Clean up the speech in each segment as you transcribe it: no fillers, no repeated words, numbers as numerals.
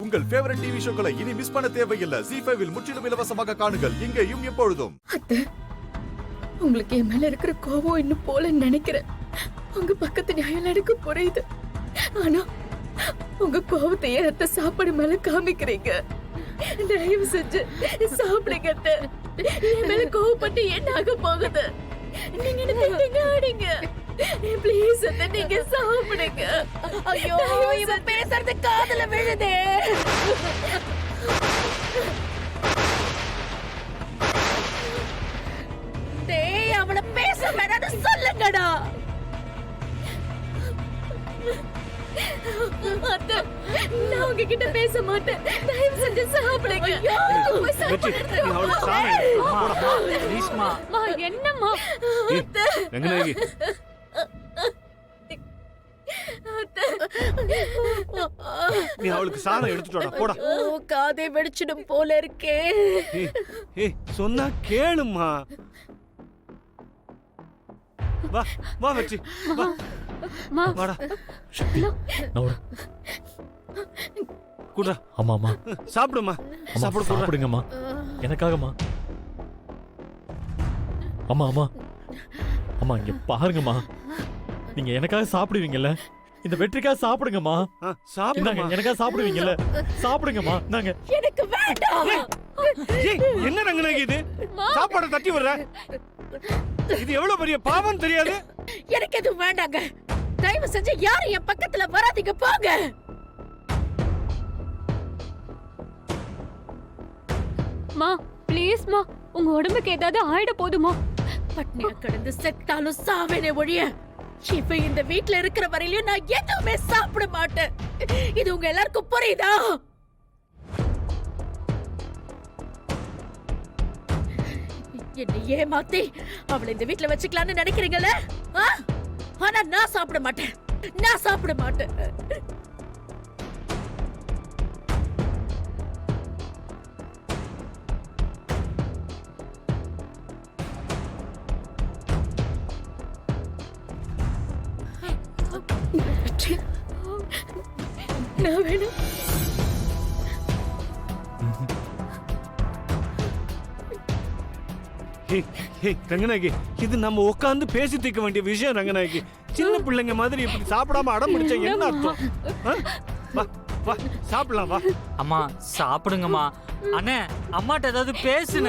உங்கள் favourite TV ஷோக்களை இனி miss பண்ண தேவையில்லை. ZEE5 இல் முற்றிலும் இலவசமாக காணுங்கள். இங்கேயும் எப்பொழுதும். உங்களுக்கு என் மேல இருக்கிற கோபம் இன்னும் போல நினைக்கிறேன். உங்க பக்கத்து நியாயம் எனக்கு புரியுது. ஆனா உங்க கோபத்தை ஏத்த சாப்பாடு மேல காமிக்கிறீங்க. தயவு செஞ்சு சாப்பிடுங்க. என் மேல கோபப்பட்டு என்ன ஆக போகுது? நீங்க என்ன திட்டுங்க, ஆடிங்க. ப்ளீஸ் நீங்க சாப்பிடுங்க. ஐயோ, இவன் பேசுறது காதுல விழுதே. டேய், அவள பேச வேணாம்னு சொல்லுங்கடா. அத்தை, நான் உங்ககிட்ட பேச மாட்டேன். தயவு செஞ்சு சாப்பிடுங்க. என்னம்மா? ரங்கநாயகி, நீ அவளுக்கு சாதம் எடுத்துட்டு போடா. காதே வெடிச்சிடும் போல இருக்கே. சொன்னா கேளுமா. வா வா வெற்றி, வா வாடா. குடா. ஆமாமா, சாப்பிடுமா. சாப்பிடுங்கம்மா, எனக்காகமா. அம்மா அம்மா அம்மா, இங்க பாருங்கம்மா. நீங்க எனக்காக சாப்பிடுவீங்கல்ல, இந்த வெற்றிக்காக சாப்பிடுங்கம்மா. சாப்பிடுங்க, எனக்காக சாப்பிடுவீங்கல்ல, சாப்பிடுங்கம்மா. நாங்க எனக்கு வேண்டாம். என்ன ரங்கநாயகி இது? சாப்பாடு தட்டி வர்ற. இது எவ்வளவு பெரிய பாவம் தெரியாது? எனக்கு எதுவும் வேண்டாங்க. தயவு செஞ்சு யாரும் என் பக்கத்துல வராதீங்க, போங்க. மா ப்ளீஸ் மா, உங்க உடம்புக்கு ஏதாவது ஆயிட போதுமா? பட்னியா கிடந்து செத்தாலும் சாவேனே ஒழிய இப்ப இந்த வீட்ல இருக்கிற வரையிலும் நான் எதுவுமே சாப்பிட மாட்டேன். இது உங்க எல்லாருக்கும் புரியுதா? என்ன ஏமாத்தி அவளை இந்த வீட்ல வச்சுக்கலாம்னு நினைக்கிறீங்கல்ல? ஆனா நான் சாப்பிட மாட்டேன். நான் சாப்பிட மாட்டேன். நான் வேணும். ரங்கநாயகி, இது நம்ம உட்கார்ந்து பேசி தீர்க்க வேண்டிய விஷயம். ரங்கநாயகி, சின்ன பிள்ளைங்க மாதிரி இப்படி சாப்பிடாம அடம் பிடிச்சா என்ன அர்த்தம்? வா வா சாப்பிடலாம், வா. அம்மா சாப்பிடுங்கம்மா. அண்ணே, அம்மாட்ட ஏதாவது பேசுன.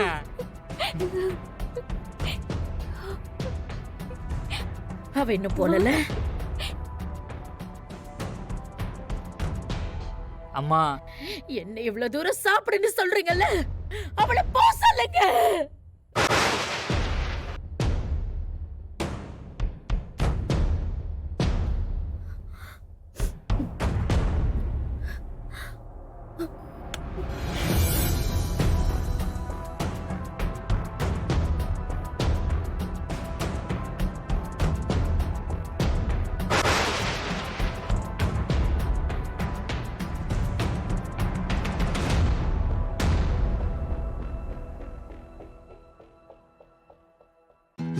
அவ இன்னும் போனல. அம்மா, என்ன இவ்வளவு தூரம் சாப்பிடுன்னு சொல்றீங்கல்ல, அவளை போ சொல்லுங்க.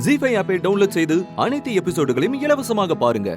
ZEE5 ஆப்பை டவுன்லோட் செய்து அனைத்து எபிசோடுகளையும் இலவசமாக பாருங்க.